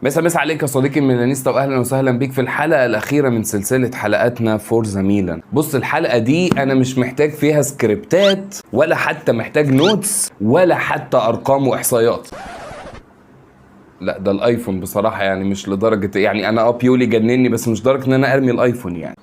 مسا عليك يا صديقي الميلانيستا، واهلا وسهلا بيك في الحلقه الاخيره من سلسله حلقاتنا فورزا ميلان. بص، الحلقه دي انا مش محتاج فيها سكريبتات ولا حتى محتاج نوتس ولا حتى ارقام واحصائيات. لا، ده الايفون بصراحه يعني مش لدرجه، يعني انا بيولي جنني بس مش درجه ان انا ارمي الايفون يعني.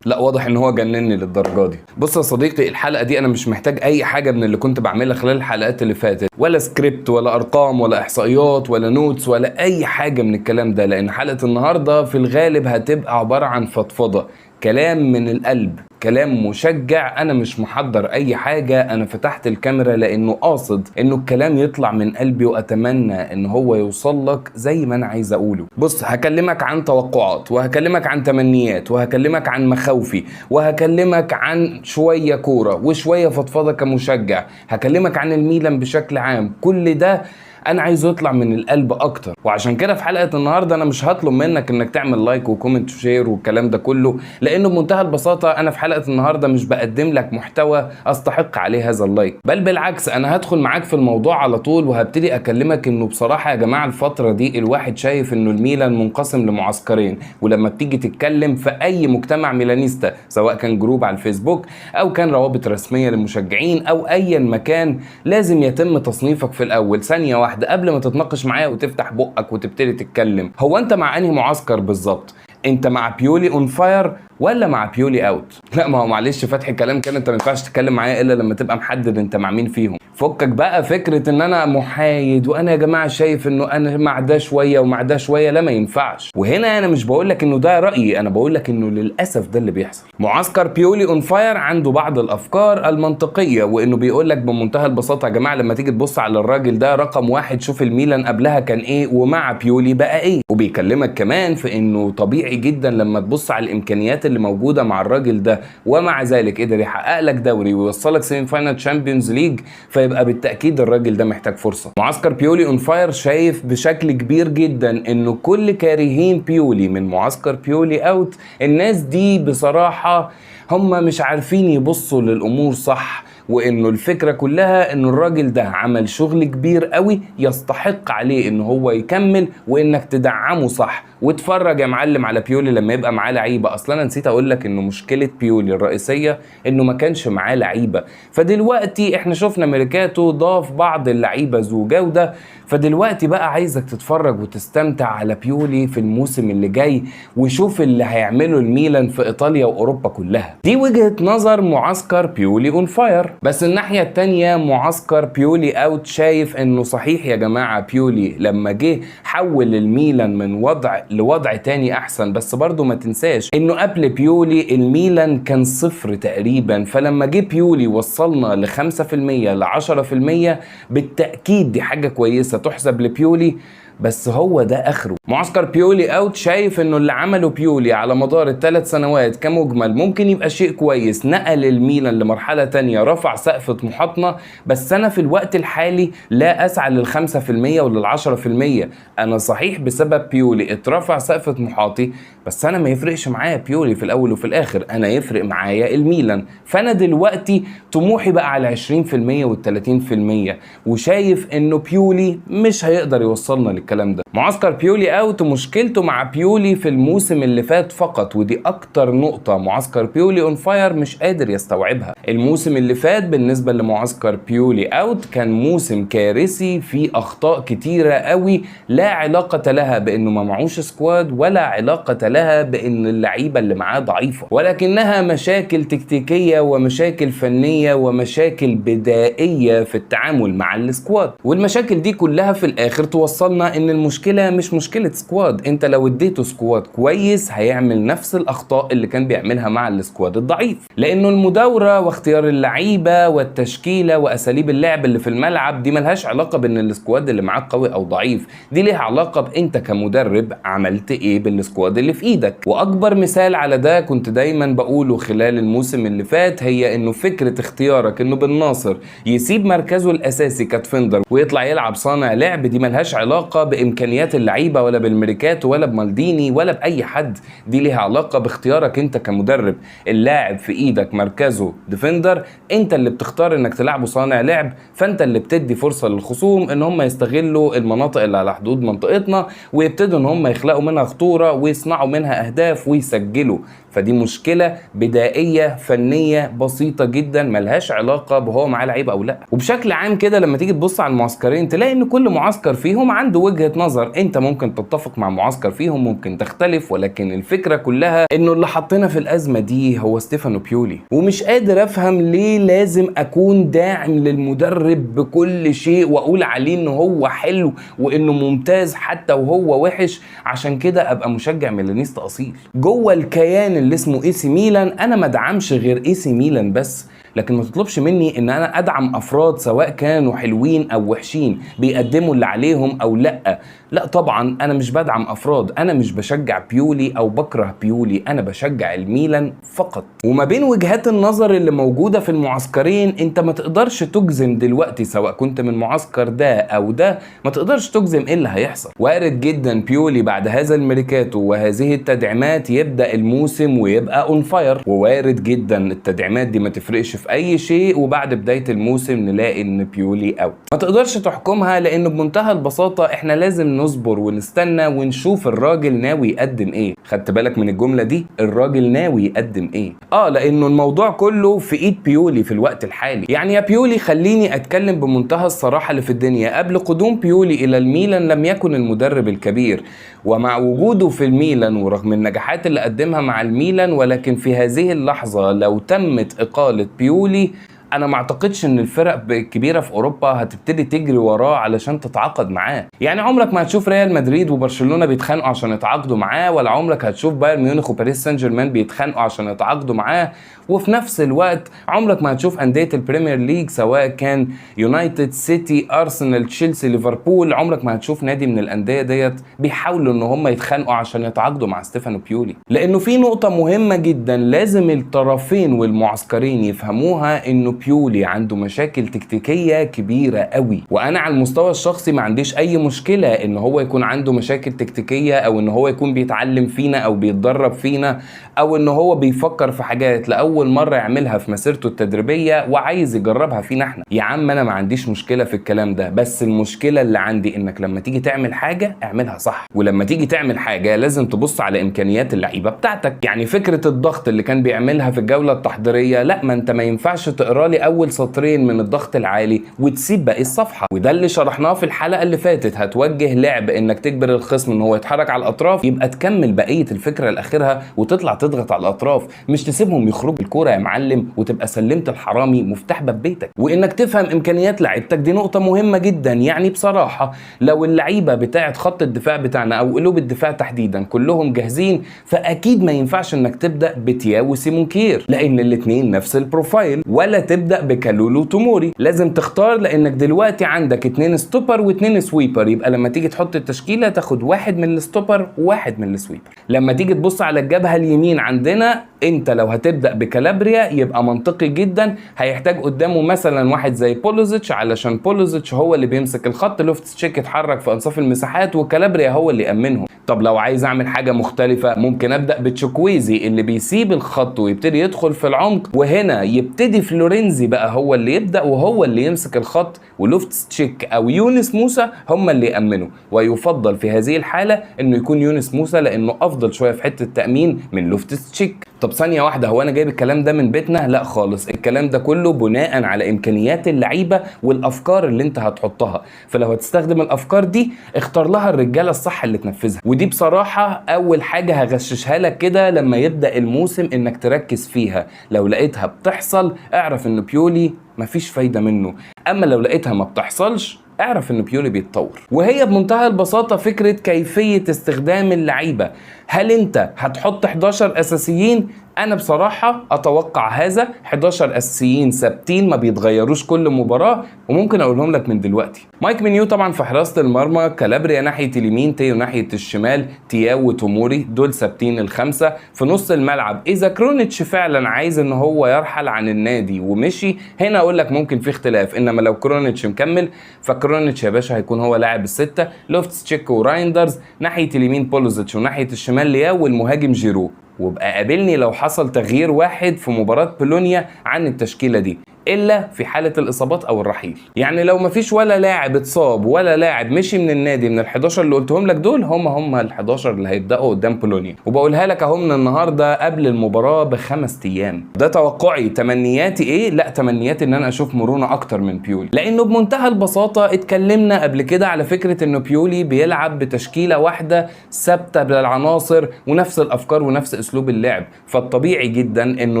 لا، واضح ان هو جنني للدرجه دي. بص يا صديقي، الحلقه دي انا مش محتاج اي حاجه من اللي كنت بعملها خلال الحلقات اللي فاتت، ولا سكريبت ولا ارقام ولا احصائيات ولا نوتس ولا اي حاجه من الكلام ده، لان حلقه النهارده في الغالب هتبقى عباره عن فضفضه، كلام من القلب، كلام مشجع. انا مش محضر اي حاجه، انا فتحت الكاميرا لانه قاصد انه الكلام يطلع من قلبي، واتمنى ان هو يوصل لك زي ما انا عايز اقوله. بص، هكلمك عن توقعات، وهكلمك عن تمنيات، وهكلمك عن مخاوفي، وهكلمك عن شويه كوره وشويه فضفضه كمشجع، هكلمك عن الميلان بشكل عام. كل ده انا عايزه يطلع من القلب اكتر، وعشان كده في حلقه النهارده انا مش هطلب منك انك تعمل لايك وكومنت وشير والكلام ده كله، لانه بمنتهى البساطه انا في حلقه النهارده مش بقدم لك محتوى استحق عليه هذا اللايك، بل بالعكس انا هدخل معاك في الموضوع على طول، وهبتدي اكلمك انه بصراحه يا جماعه الفتره دي الواحد شايف انه الميلان منقسم لمعسكرين. ولما بتيجي تتكلم في اي مجتمع ميلانيستا، سواء كان جروب على الفيسبوك او كان روابط رسميه للمشجعين او ايا مكان، لازم يتم تصنيفك في الاول ثانيه واحده قبل ما تتناقش معايا وتفتح بقك وتبتدي تتكلم. هو انت مع انهي معسكر بالظبط؟ انت مع بيولي اون فاير ولا مع بيولي اوت؟ لا، ما هو معلش فتح كلام كده، انت ما ينفعش تتكلم معايا الا لما تبقى محدد انت مع مين فيهم. فكك بقى فكره ان انا محايد وانا يا جماعه شايف انه انا مع ده شويه ومع ده شويه، لا ما ينفعش. وهنا انا مش بقول لك انه ده رايي، انا بقول لك انه للاسف ده اللي بيحصل. معسكر بيولي اون فاير عنده بعض الافكار المنطقيه، وانه بيقول لك بمنتهى البساطه يا جماعه لما تيجي تبص على الراجل ده رقم واحد، شوف الميلان قبلها كان ايه ومع بيولي بقى ايه. وبيكلمك كمان في انه طبيعي جدا لما تبص على الامكانيات اللي موجوده مع الراجل ده، ومع ذلك قدر يحقق لك دوري ويوصلك سيمي فاينال تشامبيونز ليج، فيبقى بالتاكيد الراجل ده محتاج فرصه. معسكر بيولي اون فاير شايف بشكل كبير جدا انه كل كارهين بيولي من معسكر بيولي اوت، الناس دي بصراحه هم مش عارفين يبصوا للامور صح، وانه الفكره كلها انه الراجل ده عمل شغل كبير قوي يستحق عليه ان هو يكمل، وانك تدعمه صح. واتفرج يا معلم على بيولي لما يبقى معاه لعيبه. اصلا انا نسيت اقول لك انه مشكله بيولي الرئيسيه انه ما كانش معاه لعيبه، فدلوقتي احنا شفنا ميركاتو ضاف بعض اللعيبه ذو جوده، فدلوقتي بقى عايزك تتفرج وتستمتع على بيولي في الموسم اللي جاي، وشوف اللي هيعمله الميلان في ايطاليا واوروبا كلها. دي وجهه نظر معسكر بيولي اون فاير. بس الناحيه التانيه معسكر بيولي اوت شايف انه صحيح يا جماعه بيولي لما جه حول الميلان من وضع لوضع تاني احسن، بس برضو ما تنساش انه قبل بيولي الميلان كان صفر تقريبا، فلما جه بيولي وصلنا ل 5% ل 10%، بالتاكيد دي حاجه كويسه تحسب لبيولي، بس هو ده اخره. معسكر بيولي اوت شايف انه اللي عمله بيولي على مدار ال3 سنوات كمجمل ممكن يبقى شيء كويس، نقل الميلان لمرحله تانية، رفع سقف طموحاتنا، بس انا في الوقت الحالي لا اسعى لل5% ولل10%. انا صحيح بسبب بيولي اترفع سقف طموحاتي، بس انا ما يفرقش معايا بيولي في الاول وفي الاخر، انا يفرق معايا الميلان. فانا دلوقتي طموحي بقى على 20% وال30%، وشايف انه بيولي مش هيقدر يوصلنا الكلام ده. معسكر بيولي اوت مشكلته مع بيولي في الموسم اللي فات فقط، ودي اكتر نقطة معسكر بيولي اون فاير مش قادر يستوعبها. الموسم اللي فات بالنسبة لمعسكر بيولي اوت كان موسم كارثي فيه اخطاء كتيرة قوي، لا علاقة لها بانه ما معوش سكواد، ولا علاقة لها بان اللعيبة اللي معاه ضعيفة، ولكنها مشاكل تكتيكية ومشاكل فنية ومشاكل بدائية في التعامل مع السكواد. والمشاكل دي كلها في الاخر توصلنا ان المشكله مش مشكله سكواد. انت لو اديته سكواد كويس هيعمل نفس الاخطاء اللي كان بيعملها مع السكواد الضعيف، لانه المداوره واختيار اللعيبه والتشكيله واساليب اللعب اللي في الملعب دي ملهاش علاقه بان السكواد اللي معاك قوي او ضعيف، دي ليها علاقه بانت كمدرب عملت ايه بالسكواد اللي في ايدك. واكبر مثال على ده كنت دايما بقوله خلال الموسم اللي فات، هي انه فكره اختيارك انه بن ناصر يسيب مركزه الاساسي كدفندر ويطلع يلعب صانع لعب، دي ملهاش علاقه بامكانيات اللعيبه ولا بالميركاتو ولا بمالديني ولا باي حد، دي ليها علاقه باختيارك انت كمدرب. اللاعب في ايدك مركزه ديفندر، انت اللي بتختار انك تلعبه صانع لعب، فانت اللي بتدي فرصه للخصوم ان هم يستغلوا المناطق اللي على حدود منطقتنا ويبتدوا ان هم يخلقوا منها خطوره ويصنعوا منها اهداف ويسجلوا. فدي مشكله بدائيه فنيه بسيطه جدا ملهاش علاقه بهو معاه لعيب او لا. وبشكل عام كده لما تيجي تبص على المعسكرين تلاقي ان كل معسكر فيهم عنده وجهه نظر، انت ممكن تتفق مع معسكر فيهم ممكن تختلف، ولكن الفكره كلها انه اللي حطينا في الازمه دي هو ستيفانو بيولي. ومش قادر افهم ليه لازم اكون داعم للمدرب بكل شيء واقول عليه انه هو حلو وانه ممتاز حتى وهو وحش عشان كده ابقى مشجع ميلانيستا اصيل. جوه الكيان اللي اسمه اي سي ميلان انا ما ادعمش غير اي سي ميلان بس، لكن ما تطلبش مني ان انا ادعم افراد سواء كانوا حلوين او وحشين بيقدموا اللي عليهم او لا. لا طبعا انا مش بدعم افراد، انا مش بشجع بيولي او بكره بيولي، انا بشجع الميلان فقط. وما بين وجهات النظر اللي موجودة في المعسكرين انت ما تقدرش تجزم دلوقتي سواء كنت من معسكر ده او ده، ما تقدرش تجزم ايه اللي هيحصل. وارد جدا بيولي بعد هذا الميركاتو وهذه التدعيمات يبدأ الموسم ويبقى اون فاير، ووارد جدا التدعيمات دي ما تفرقش في اي شيء وبعد بداية الموسم نلاقي ان بيولي اوت. ما تقدرش تحكمها لانه بمنتهى البساطة احنا لازم نصبر ونستنى ونشوف الراجل ناوي يقدم ايه. خدت بالك من الجملة دي؟ الراجل ناوي يقدم ايه؟ لانه الموضوع كله في ايد بيولي في الوقت الحالي. يعني يا بيولي خليني اتكلم بمنتهى الصراحة اللي في الدنيا، قبل قدوم بيولي الى الميلان لم يكن المدرب الكبير، ومع وجوده في الميلان ورغم النجاحات اللي قدمها مع الميلان، ولكن في هذه اللحظة لو تمت اقالة بيولي انا ما اعتقدش ان الفرق الكبيره في اوروبا هتبتدي تجري وراه علشان تتعاقد معاه. يعني عمرك ما هتشوف ريال مدريد وبرشلونه بيتخانقوا عشان يتعاقدوا معاه، ولا عمرك هتشوف بايرن ميونخ وباريس سان جيرمان بيتخانقوا عشان يتعاقدوا معاه. وفي نفس الوقت عمرك ما هتشوف انديه البريمير ليج سواء كان يونايتد، سيتي، ارسنال، تشيلسي، ليفربول، عمرك ما هتشوف نادي من الانديه ديت بيحاولوا ان هم يتخانقوا عشان يتعاقدوا مع ستيفانو بيولي. لانه في نقطه مهمه جدا لازم الطرفين والمعسكرين يفهموها، انه بيولي عنده مشاكل تكتيكيه كبيره قوي. وانا على المستوى الشخصي ما عنديش اي مشكله ان هو يكون عنده مشاكل تكتيكيه او ان هو يكون بيتعلم فينا او بيتدرب فينا او ان هو بيفكر في حاجات لاول مره يعملها في مسيرته التدريبيه وعايز يجربها فينا احنا. يا عم انا ما عنديش مشكله في الكلام ده، بس المشكله اللي عندي انك لما تيجي تعمل حاجه اعملها صح، ولما تيجي تعمل حاجه لازم تبص على امكانيات اللعيبه بتاعتك. يعني فكره الضغط اللي كان بيعملها في الجوله التحضيريه، لا ما انت ما ينفعش تقرا لي اول سطرين من الضغط العالي وتسيب باقي الصفحه، وده اللي شرحناه في الحلقه اللي فاتت. هتوجه لعب انك تجبر الخصم ان هو يتحرك على الاطراف، يبقى تكمل بقيه الفكره لاخرها وتطلع تضغط على الاطراف، مش تسيبهم يخرجوا الكوره يا معلم وتبقى سلمت الحرامي مفتاح باب بيتك. وانك تفهم امكانيات لعيبتك دي نقطه مهمه جدا. يعني بصراحه لو اللعيبه بتاعه خط الدفاع بتاعنا او قلوب الدفاع تحديدا كلهم جاهزين، فاكيد ما ينفعش انك تبدا بتياو وسيمونكير لان الاثنين نفس البروفايل، ولا تبدا بكالولو توموري. لازم تختار لانك دلوقتي عندك 2 ستوبر و2 سويبر، يبقى لما تيجي تحط التشكيله تاخد واحد من الستوبر وواحد من السويبر. لما تيجي تبص على الجبهه اليمين عندنا، انت لو هتبدا بكالابريا يبقى منطقي جدا هيحتاج قدامه مثلا واحد زي بولوزيتش، علشان بولوزيتش هو اللي بيمسك الخط، لوفتس تشيك يتحرك في انصاف المساحات وكالابريا هو اللي يامنهم. طب لو عايز اعمل حاجه مختلفه ممكن ابدا بتشوكويزي اللي بيسيب الخط ويبتدي يدخل في العمق، وهنا يبتدي فلورينزي بقى هو اللي يبدا وهو اللي يمسك الخط، ولوفتس تشيك او يونس موسى هم اللي يامنوا. ويفضل في هذه الحاله انه يكون يونس موسى لانه افضل شويه في حته التامين من لوفتس تشيك. طب ثانيه واحده، هو انا جايب الكلام ده من بيتنا؟ لا خالص، الكلام ده كله بناء على امكانيات اللعيبه والافكار اللي انت هتحطها. فلو هتستخدم الافكار دي اختار لها الرجاله الصح اللي تنفذها. ودي بصراحه اول حاجه هغششها لك كده لما يبدا الموسم انك تركز فيها. لو لقيتها بتحصل اعرف ان بيولي مفيش فايده منه، اما لو لقيتها ما بتحصلش اعرف ان بيولي بيتطور. وهي بمنتهى البساطه فكره كيفيه استخدام اللعيبه. هل انت هتحط 11 اساسيين انا بصراحه اتوقع هذا. 11 اساسيين ثابتين ما بيتغيروش كل مباراه، وممكن اقولهم لك من دلوقتي. مايك مينيو طبعا في حراسه المرمى، كالابريا ناحيه اليمين، تيو ناحيه الشمال، تياو وتوموري دول ثابتين الخمسه. في نص الملعب اذا كرونيتش فعلا عايز ان هو يرحل عن النادي ومشي، هنا اقول لك ممكن في اختلاف، انما لو كرونيتش مكمل فكرونيتش يا باشا هيكون هو لاعب السته. لوفتس تشيك ورايندرز ناحيه اليمين، بولوزيتش وناحيه الشمال لياو، والمهاجم جيرو. وابقى قابلني لو حصل تغيير واحد في مباراة بولونيا عن التشكيلة دي، الا في حاله الاصابات او الرحيل. يعني لو مفيش ولا لاعب اتصاب ولا لاعب مشي من النادي من ال11 اللي قلتهم لك دول، هم ال11 اللي هيبداوا قدام بولونيا. وبقولها لك اهو من النهارده قبل المباراه ب5 ايام. ده توقعي. تمنياتي ايه؟ لا، تمنياتي ان انا اشوف مرونه اكتر من بيولي، لانه بمنتهى البساطه اتكلمنا قبل كده على فكره انه بيولي بيلعب بتشكيله واحده ثابته بالعناصر ونفس الافكار ونفس اسلوب اللعب، فالطبيعي جدا انه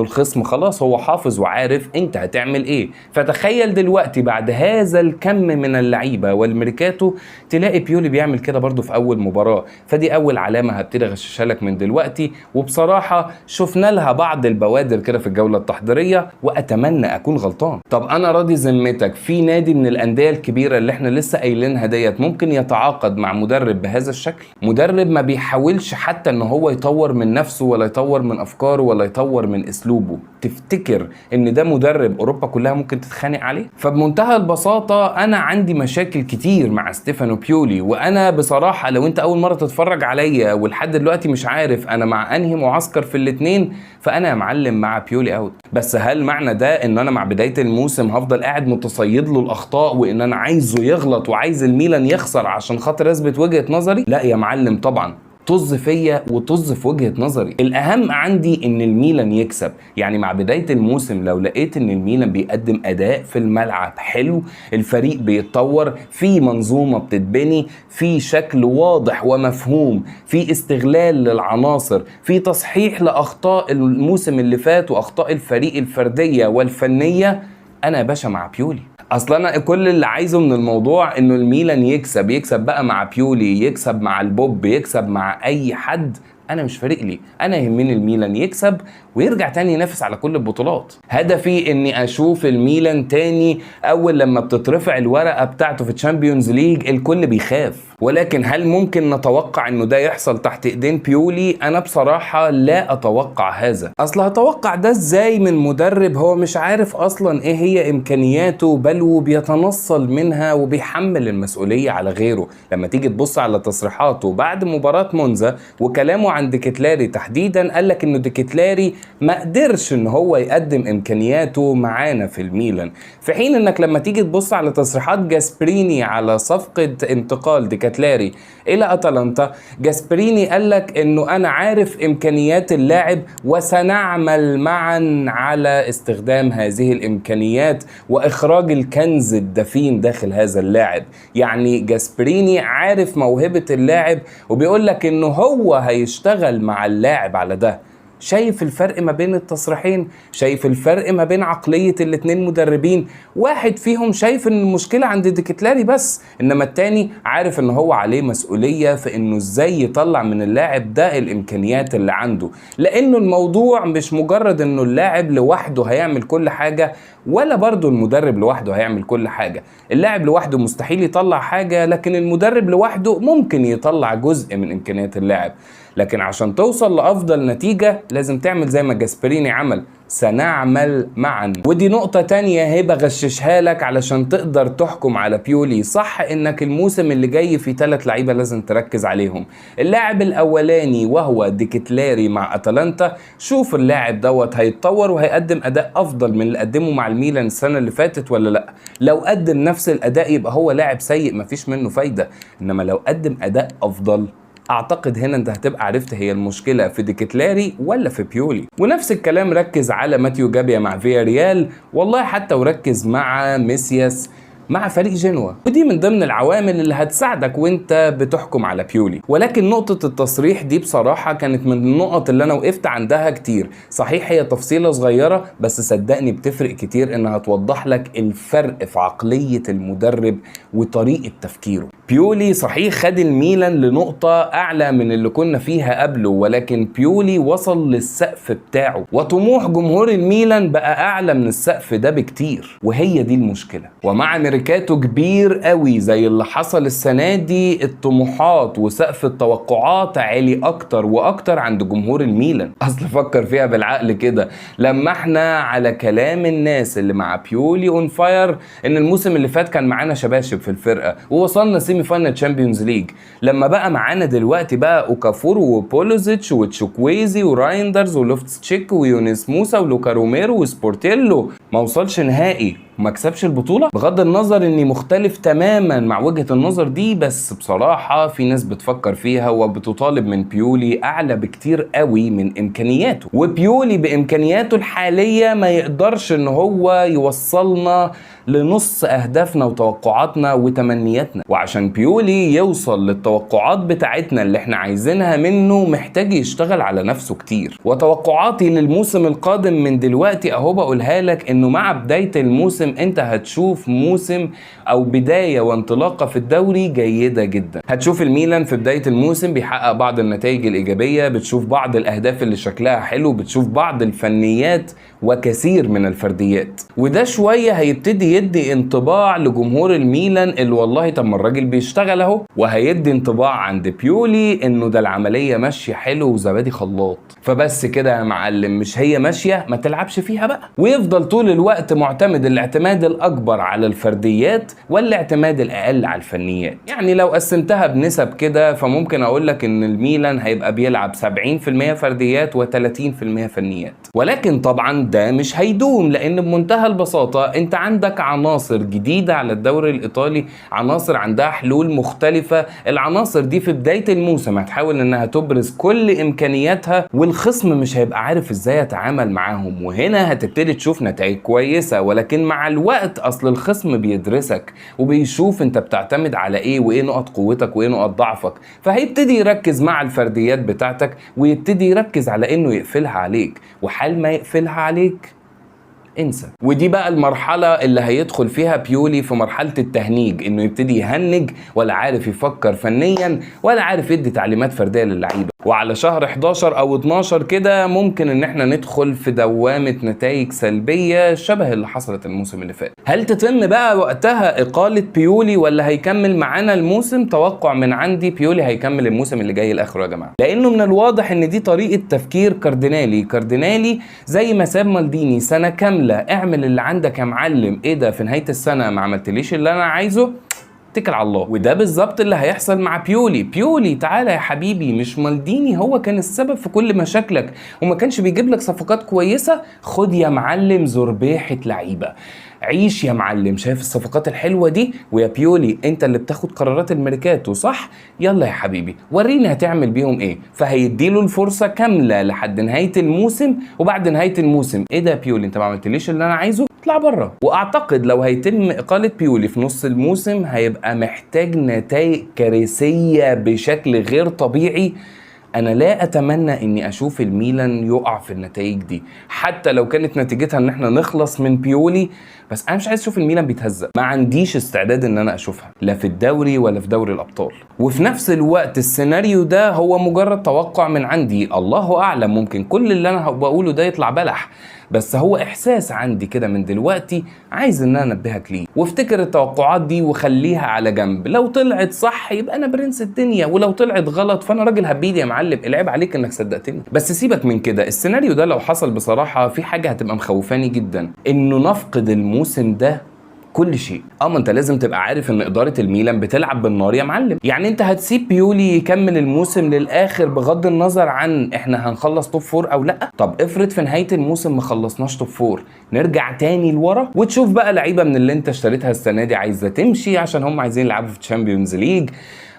الخصم خلاص هو حافظ وعارف انت هتعمل ايه. فتخيل دلوقتي بعد هذا الكم من اللعيبه والميركاتو تلاقي بيولي بيعمل كده برضو في اول مباراه. فدي اول علامه هبتدي اغششها لك من دلوقتي، وبصراحه شفنا لها بعض البوادر كده في الجوله التحضيريه، واتمنى اكون غلطان. طب انا راضي ذمتك في نادي من الانديه الكبيره اللي احنا لسه قايلينها ديت ممكن يتعاقد مع مدرب بهذا الشكل؟ مدرب ما بيحاولش حتى ان هو يطور من نفسه ولا يطور من افكاره ولا يطور من اسلوبه. تفتكر ان ده مدرب اوروبا كلها ممكن تتخانق عليه؟ فبمنتهى البساطه انا عندي مشاكل كتير مع ستيفانو بيولي. وانا بصراحه لو انت اول مره تتفرج عليا ولحد دلوقتي مش عارف انا مع انهي معسكر في الاثنين، فانا يا معلم مع بيولي اوت. بس هل معنى ده ان انا مع بدايه الموسم هفضل قاعد متصيد له الاخطاء وان انا عايزه يغلط وعايز الميلان يخسر عشان خاطر اثبت وجهه نظري؟ لا يا معلم طبعا، طز فيا وطز في وجهة نظري. الأهم عندي إن الميلان يكسب. يعني مع بداية الموسم لو لقيت إن الميلان بيقدم أداء في الملعب حلو، الفريق بيتطور، في منظومة بتتبني، في شكل واضح ومفهوم، في استغلال للعناصر، في تصحيح لأخطاء الموسم اللي فات وأخطاء الفريق الفردية والفنية، أنا يا باشا مع بيولي. اصلا انا كل اللي عايزه من الموضوع انه الميلان يكسب بقى مع بيولي، يكسب مع البوب، يكسب مع اي حد، انا مش فارق لي. انا يهمني الميلان يكسب ويرجع تاني ينافس على كل البطولات. هدفي اني اشوف الميلان تاني اول لما بتترفع الورقه بتاعته في الشامبيونز ليج الكل بيخاف. ولكن هل ممكن نتوقع انه ده يحصل تحت ايدين بيولي؟ انا بصراحه لا اتوقع هذا. اصل هتوقع ده ازاي من مدرب هو مش عارف اصلا ايه هي امكانياته، بل وبيتنصل منها وبيحمل المسؤوليه على غيره. لما تيجي تبص على تصريحاته بعد مباراه مونزا وكلامه عن ديكتلاري تحديدا، قال لك انه ديكتلاري ما قدرش ان هو يقدم امكانياته معانا في الميلان، في حين انك لما تيجي تبص على تصريحات جاسبريني على صفقة انتقال ديكتلاري الى اتلانتا، جاسبريني قال لك انه انا عارف امكانيات اللاعب وسنعمل معا على استخدام هذه الامكانيات واخراج الكنز الدفين داخل هذا اللاعب. يعني جاسبريني عارف موهبة اللاعب وبيقول لك انه هو هيشتغل مع اللاعب على ده. شايف الفرق ما بين التصريحين؟ شايف الفرق ما بين عقلية الاتنين مدربين؟ واحد فيهم شايف ان المشكلة عند ديكتلاري بس، انما التاني عارف ان هو عليه مسؤولية في انه ازاي يطلع من اللاعب ده الامكانيات اللي عنده. لانه الموضوع مش مجرد انه اللاعب لوحده هيعمل كل حاجة، ولا برضو المدرب لوحده هيعمل كل حاجة. اللاعب لوحده مستحيل يطلع حاجة، لكن المدرب لوحده ممكن يطلع جزء من امكانيات اللاعب. لكن عشان توصل لأفضل نتيجة لازم تعمل زي ما جاسبريني عمل، سنعمل معا. ودي نقطة تانية هبة غششها لك علشان تقدر تحكم على بيولي. صح انك الموسم اللي جاي في 3 لعيبة لازم تركز عليهم. اللاعب الاولاني وهو ديكتلاري مع اتلانتا، شوف اللاعب دوت هيتطور وهيقدم اداء افضل من اللي قدمه مع الميلان السنة اللي فاتت ولا لا. لو قدم نفس الاداء يبقى هو لاعب سيء مفيش منه فايدة، انما لو قدم اداء افضل اعتقد هنا انت هتبقى عرفت هي المشكلة في ديكتلاري ولا في بيولي. ونفس الكلام ركز على ماتيو جابيا مع فيا ريال، والله حتى وركز مع ميسياس مع فريق جنوا، ودي من ضمن العوامل اللي هتساعدك وانت بتحكم على بيولي. ولكن نقطة التصريح دي بصراحة كانت من النقط اللي انا وقفت عندها كتير. صحيح هي تفصيلة صغيرة بس صدقني بتفرق كتير انها توضح لك الفرق في عقلية المدرب وطريقة تفكيره. بيولي صحيح خد الميلان لنقطة أعلى من اللي كنا فيها قبله، ولكن بيولي وصل للسقف بتاعه، وطموح جمهور الميلان بقى أعلى من السقف ده بكتير، وهي دي المشكلة. ومع ميركاتو كبير قوي زي اللي حصل السنة دي، الطموحات وسقف التوقعات عالي أكتر وأكتر عند جمهور الميلان. أصل فكر فيها بالعقل كده، لما احنا على كلام الناس اللي مع بيولي اون فاير ان الموسم اللي فات كان معانا شباشب في الفرقة ووصلنا سيمي فاينل تشامبيونز ليج، لما بقى معانا دلوقتي بقى اوكافور وبولوزيتش وتشوكويزي ورايندرز ولوفتس تشيك ويونيس موسى ولوكا روميرو وسبورتيلو، ما وصلش نهائي وما كسبش البطولة. بغض النظر اني مختلف تماما مع وجهة النظر دي، بس بصراحة في ناس بتفكر فيها وبتطالب من بيولي اعلى بكتير قوي من امكانياته، وبيولي بامكانياته الحالية ما يقدرش ان هو يوصلنا لنص اهدافنا وتوقعاتنا وتمنياتنا. وعشان بيولي يوصل للتوقعات بتاعتنا اللي احنا عايزينها منه محتاج يشتغل على نفسه كتير. وتوقعاتي للموسم القادم من دلوقتي اهو بقولها لك، انه مع بداية الموسم انت هتشوف موسم او بداية وانطلاقة في الدوري جيدة جدا. هتشوف الميلان في بداية الموسم بيحقق بعض النتائج الايجابية، بتشوف بعض الاهداف اللي شكلها حلو، بتشوف بعض الفنيات وكثير من الفرديات، وده شوية هيبتدي يدي انطباع لجمهور الميلان اللي والله طب ما الراجل بيشتغل اهو، وهيدي انطباع عند بيولي انه ده العملية ماشية حلو وزبادي خلاط. فبس كده يا معلم، مش هي ماشية ما تلعبش فيها بقى، ويفضل طول الوقت معتمد الاعتماد الاكبر على الفرديات والاعتماد الاقل على الفنيات. يعني لو قسمتها بنسب كده فممكن اقول لك ان الميلان هيبقى بيلعب 70% فرديات و30% فنيات، ولكن طبعا ده مش هيدوم، لان بمنتهى البساطة انت عندك عناصر جديدة على الدوري الايطالي، عناصر عندها حلول مختلفة. العناصر دي في بداية الموسم هتحاول انها تبرز كل امكانياتها، والخصم مش هيبقى عارف ازاي يتعامل معاهم، وهنا هتبتدي تشوف نتائج كويسة. ولكن مع الوقت اصل الخصم بيدرسك وبيشوف انت بتعتمد على ايه وايه نقط قوتك وايه نقط ضعفك، فهيبتدي يركز مع الفرديات بتاعتك ويبتدي يركز على انه يقفلها عليك، وحال ما يقفلها عليك انسى. ودي بقى المرحلة اللي هيدخل فيها بيولي في مرحلة التهنيج، انه يبتدي يهنج ولا عارف يفكر فنيا ولا عارف يدي تعليمات فردية للعيبة. وعلى شهر 11 او 12 كده ممكن ان احنا ندخل في دوامة نتائج سلبية شبه اللي حصلت الموسم اللي فات. هل تتم بقى وقتها اقالة بيولي ولا هيكمل معانا الموسم؟ توقع من عندي بيولي هيكمل الموسم اللي جاي لاخره يا جماعة، لانه من الواضح ان دي طريقة تفكير كاردينالي زي ما ساب مالديني سنة كاملة اعمل اللي عندك يا معلم، ايه ده في نهاية السنة ما عملتليش اللي انا عايزه، اتكل على الله. وده بالظبط اللي هيحصل مع بيولي تعالى يا حبيبي، مش مالديني هو كان السبب في كل مشاكلك وما كانش بيجيب لك صفقات كويسة؟ خد يا معلم زربيحة لعيبة، عيش يا معلم، شايف الصفقات الحلوة دي؟ ويا بيولي انت اللي بتاخد قرارات الميركاتو صح؟ يلا يا حبيبي وريني هتعمل بيهم ايه. فهيديله الفرصة كاملة لحد نهاية الموسم، وبعد نهاية الموسم ايه ده يا بيولي انت ما عملتليش اللي انا عايزه، اطلع بره. واعتقد لو هيتم اقالة بيولي في نص الموسم هيبقى محتاج نتائج كارثية بشكل غير طبيعي. انا لا اتمنى اني اشوف الميلان يقع في النتائج دي، حتى لو كانت نتيجتها ان احنا نخلص من بيولي، بس انا مش عايز اشوف الميلان بيتهزق، ما عنديش استعداد ان انا اشوفها لا في الدوري ولا في دوري الابطال. وفي نفس الوقت السيناريو ده هو مجرد توقع من عندي، الله اعلم ممكن كل اللي انا بقوله ده يطلع بلح، بس هو احساس عندي كده من دلوقتي عايز ان انا انبهك ليه. وافتكر التوقعات دي وخليها على جنب، لو طلعت صح يبقى انا برنس الدنيا، ولو طلعت غلط فانا راجل هبيد يا معلم، العيب عليك انك صدقتني. بس سيبك من كده، السيناريو ده لو حصل بصراحة في حاجة هتبقى مخوفاني جدا، انه نفقد الموسم ده كل شيء. ما انت لازم تبقى عارف ان اداره الميلان بتلعب بالنار يا معلم. يعني انت هتسيب بيولي يكمل الموسم للاخر بغض النظر عن احنا هنخلص توب 4 او لا؟ طب افرض في نهايه الموسم ما خلصناش توب 4، نرجع تاني لورا وتشوف بقى لعيبه من اللي انت اشتريتها السنه دي عايزه تمشي عشان هم عايزين يلعبوا في تشامبيونز ليج،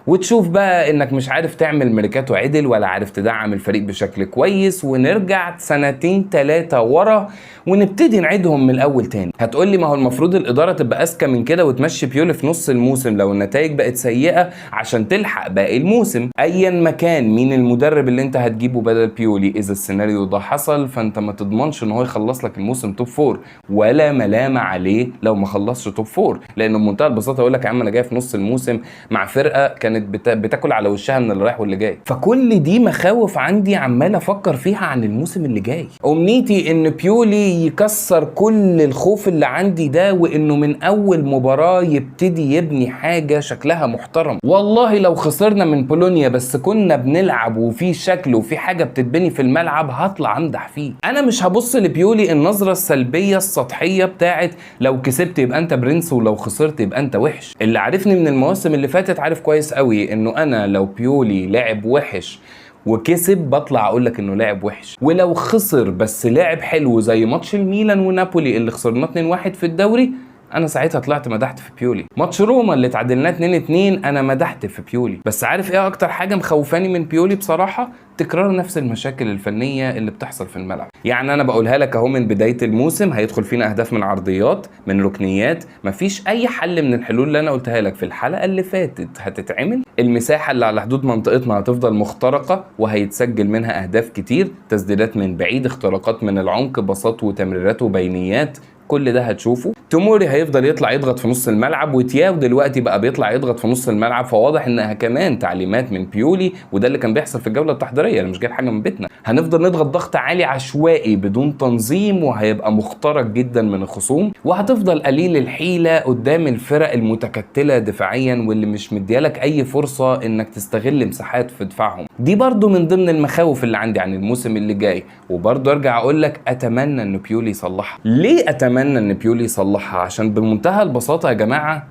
وتشوف بقى انك مش عارف تعمل ميركاتو عدل ولا عارف تدعم الفريق بشكل كويس، ونرجع سنتين 3 ورا ونبتدي نعيدهم من الاول تاني. هتقولي ما هو المفروض الاداره تبقى اذكى من كده وتمشي بيولي في نص الموسم لو النتائج بقت سيئه عشان تلحق باقي الموسم. ايا مكان مين المدرب اللي انت هتجيبه بدل بيولي، اذا السيناريو ده حصل فانت ما تضمنش ان هو يخلص لك الموسم توب 4، ولا ملامه عليه لو ما خلصش توب 4، لانه بمنتهى البساطه يقول لك يا عم انا جاي في نص الموسم مع فرقه كانت بتاكل على وشها من اللي رايح واللي جاي. فكل دي مخاوف عندي عمال افكر فيها عن الموسم اللي جاي. امنيتي ان بيولي يكسر كل الخوف اللي عندي ده، وانه من اول مباراه يبتدي يبني حاجه شكلها محترم. والله لو خسرنا من بولونيا بس كنا بنلعب وفي شكل وفي حاجه بتتبني في الملعب هطلع امدح فيه. انا مش هبص لبيولي النظره السلبيه السطحيه بتاعت لو كسبت يبقى انت برنس ولو خسرت يبقى انت وحش. اللي عارفني من المواسم اللي فاتت عارف كويس قوي انه انا لو بيولي لعب وحش وكسب بطلع اقول لك انه لاعب وحش، ولو خسر بس لاعب حلو زي ماتش الميلان ونابولي اللي خسرنا 2-1 في الدوري انا ساعتها طلعت مدحت في بيولي. ماتش روما اللي تعادلناه 2-2 انا مدحت في بيولي. بس عارف ايه اكتر حاجه مخوفاني من بيولي بصراحه؟ تكرار نفس المشاكل الفنيه اللي بتحصل في الملعب. يعني انا بقولها لك اهو من بدايه الموسم هيدخل فينا اهداف من عرضيات من ركنيات، مفيش اي حل من الحلول اللي انا قلتها لك في الحلقه اللي فاتت هتتعمل. المساحه اللي على حدود منطقتنا هتفضل مخترقه وهيتسجل منها اهداف كتير، تسديدات من بعيد، اختراقات من العمق، باصات وتمريرات وبينيات، كل ده هتشوفه. توموري هيفضل يطلع يضغط في نص الملعب، وتياو دلوقتي بقى بيطلع يضغط في نص الملعب، فواضح انها كمان تعليمات من بيولي، وده اللي كان بيحصل في الجوله التحضيريه. انا مش جايب حاجه من بيتنا. هنفضل نضغط ضغط عالي عشوائي بدون تنظيم، وهيبقى مخترق جدا من الخصوم، وهتفضل قليل الحيله قدام الفرق المتكتله دفاعيا واللي مش مديالك اي فرصه انك تستغل مساحات في دفاعهم. دي برضو من ضمن المخاوف اللي عندي عن الموسم اللي جاي. وبرضو ارجع اقول لك اتمنى ان بيولي يصلحها. ليه اتمنى ان بيولي يصلحها؟ عشان بمنتهى البساطه يا جماعه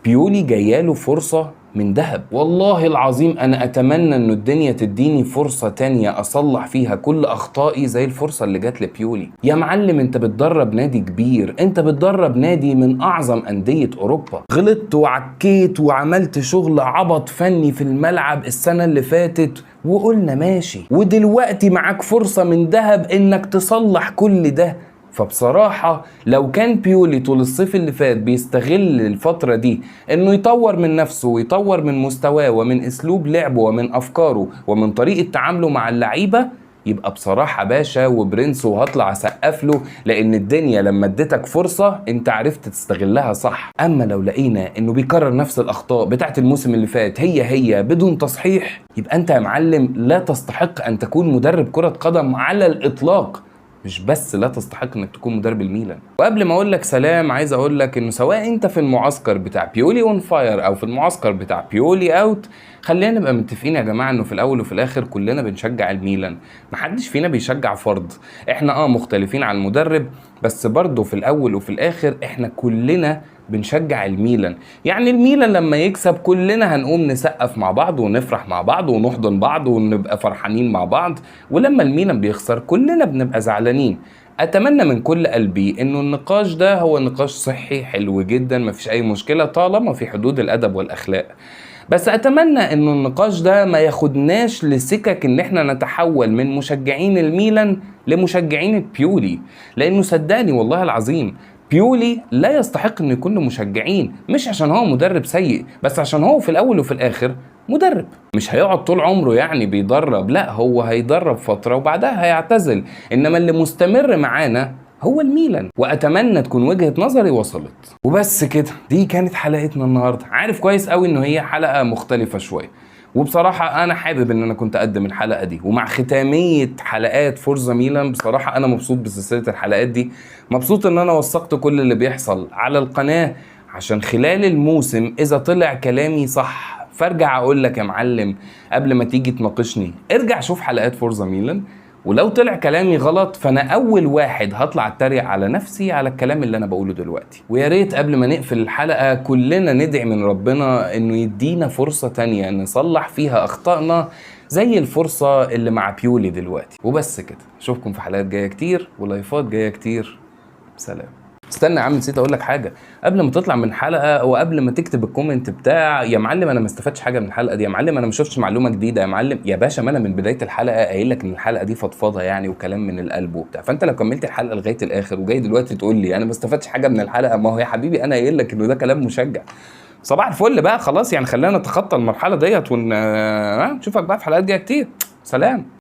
بيولي جاياله فرصه من ذهب. والله العظيم انا اتمنى انه الدنيا تديني فرصه تانية اصلح فيها كل اخطائي زي الفرصه اللي جات لبيولي. يا معلم انت بتدرب نادي كبير، انت بتدرب نادي من اعظم انديه اوروبا. غلطت وعكيت وعملت شغل عبط فني في الملعب السنه اللي فاتت وقلنا ماشي، ودلوقتي معاك فرصه من ذهب انك تصلح كل ده. فبصراحة لو كان بيولي طول الصيف اللي فات بيستغل الفترة دي انه يطور من نفسه ويطور من مستواه ومن اسلوب لعبه ومن افكاره ومن طريقة تعامله مع اللعيبة، يبقى بصراحة باشا وبرنس وهطلع اسقف له، لان الدنيا لما اديتك فرصة انت عرفت تستغلها صح. اما لو لقينا انه بيكرر نفس الاخطاء بتاعت الموسم اللي فات هي بدون تصحيح، يبقى انت يا معلم لا تستحق ان تكون مدرب كرة قدم على الاطلاق. مش بس لا تستحق انك تكون مدرب الميلان. وقبل ما اقول لك سلام عايز اقول لك انه سواء انت في المعسكر بتاع بيولي اون فاير او في المعسكر بتاع بيولي اوت، خلينا نبقى متفقين يا جماعه انه في الاول وفي الاخر كلنا بنشجع الميلان. محدش فينا بيشجع فرد. احنا مختلفين عن المدرب، بس برضه في الاول وفي الاخر احنا كلنا بنشجع الميلان. يعني الميلان لما يكسب كلنا هنقوم نسقف مع بعض ونفرح مع بعض ونحضن بعض ونبقى فرحانين مع بعض، ولما الميلان بيخسر كلنا بنبقى زعلانين. اتمنى من كل قلبي انه النقاش ده هو نقاش صحي حلو جدا، مفيش اي مشكلة طالما في حدود الادب والاخلاق. بس اتمنى انه النقاش ده ما ياخدناش لسكك ان احنا نتحول من مشجعين الميلان لمشجعين بيولي، لانه صدقني والله العظيم بيولي لا يستحق انه يكون مشجعين، مش عشان هو مدرب سيء، بس عشان هو في الاول وفي الاخر مدرب. مش هيقعد طول عمره يعني بيدرب، لا هو هيدرب فترة وبعدها هيعتزل، انما اللي مستمر معانا هو الميلان. واتمنى تكون وجهة نظري وصلت. وبس كده، دي كانت حلقتنا النهاردة. عارف كويس قوي انه هي حلقة مختلفة شوية، وبصراحة أنا حابب إن أنا كنت أقدم الحلقة دي، ومع ختامية حلقات فورزا ميلان بصراحة أنا مبسوط بسلسلة الحلقات دي. مبسوط إن أنا وثقت كل اللي بيحصل على القناة عشان خلال الموسم إذا طلع كلامي صح فارجع أقول لك يا معلم قبل ما تيجي تناقشني ارجع شوف حلقات فورزا ميلان، ولو طلع كلامي غلط فانا اول واحد هطلع اتريق على نفسي على الكلام اللي انا بقوله دلوقتي. ويا ريت قبل ما نقفل الحلقه كلنا ندعي من ربنا انه يدينا فرصه تانية نصلح فيها اخطائنا زي الفرصه اللي مع بيولي دلوقتي. وبس كده، اشوفكم في حلقات جايه كتير ولايفات جايه كتير. سلام. استنى يا عم، نسيت اقول لك حاجه. قبل ما تطلع من حلقه وقبل ما تكتب الكومنت بتاع يا معلم انا ما استفدتش حاجه من الحلقه دي، يا معلم انا ما شفتش معلومه جديده، يا معلم يا باشا، ما انا من بدايه الحلقه قايل لك ان الحلقه دي فضفاضه يعني وكلام من القلب وبتاع. فانت لو كملت الحلقه لغايه الاخر وجاي دلوقتي تقول لي انا ما استفدتش حاجه من الحلقه، ما هو يا حبيبي انا قايل لك انه ده كلام مشجع. صباح الفل بقى، خلاص يعني خلينا نتخطى المرحله ديت ونشوفك بقى في حلقات جايه كتير. سلام.